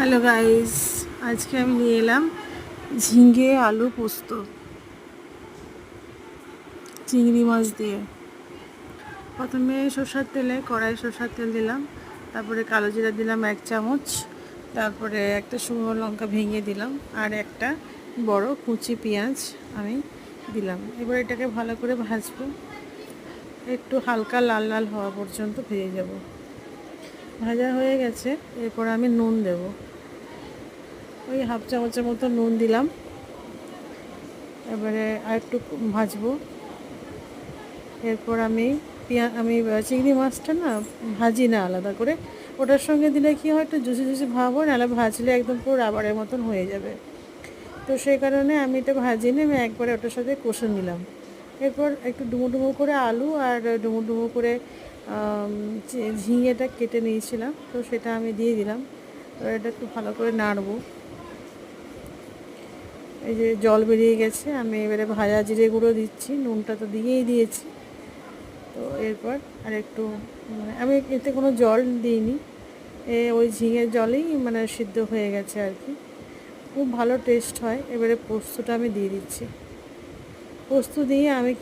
Hello guys, আজকে আমি নিয়ে এলাম ঝিঙে আলু পোস্ত চিংড়ি মাছ দিয়ে। প্রথমে কড়াই সরষের তেল দিলাম, তারপরে কালো জিরা দিলাম 1 চামচ, তারপরে একটা শুকনো লঙ্কা ভেঙে দিলাম আর একটা বড় কুচি পেঁয়াজ আমি দিলাম। এবার এটাকে ভালো করে ভাজবো, একটু হালকা লাল লাল হওয়া পর্যন্ত ভেজে যাব। ভাজা হয়ে গেছে, এরপর আমি নুন দেবো, ওই 1/2 চামচের মতো নুন দিলাম। এবারে আর একটু ভাজবো। এরপর আমি চিংড়ি মাছটা না ভাজি না আলাদা করে, ওটার সঙ্গে দিলে কি হয় একটু জুসি জুসি ভাব হয়, নাহলে ভাজলে একদম পুরো রাবারের মতন হয়ে যাবে। তো সেই কারণে আমি এটা ভাজিনি, আমি একবারে ওটার সাথে কষে নিলাম। এরপর একটু ডুমো ডুমো করে আলু আর ডুমো ডুমো করে ঝিঙেটা কেটে নিয়েছিলাম, তো সেটা আমি দিয়ে দিলাম। এবার এটা একটু ভালো করে নাড়বো। এই যে জল বেরিয়ে গেছে, আমি এবারে ভাজা জিরে গুঁড়ো দিচ্ছি, নুনটা তো দিয়েই দিয়েছি। তো এরপর আর একটু আমি এতে কোনো জল দিইনি, ওই ঝিঙের জলেই সিদ্ধ হয়ে গেছে আর কি। খুব ভালো টেস্ট হয়। এবারে পোস্তটা আমি দিয়ে দিচ্ছি। পোস্ত দিয়ে আমি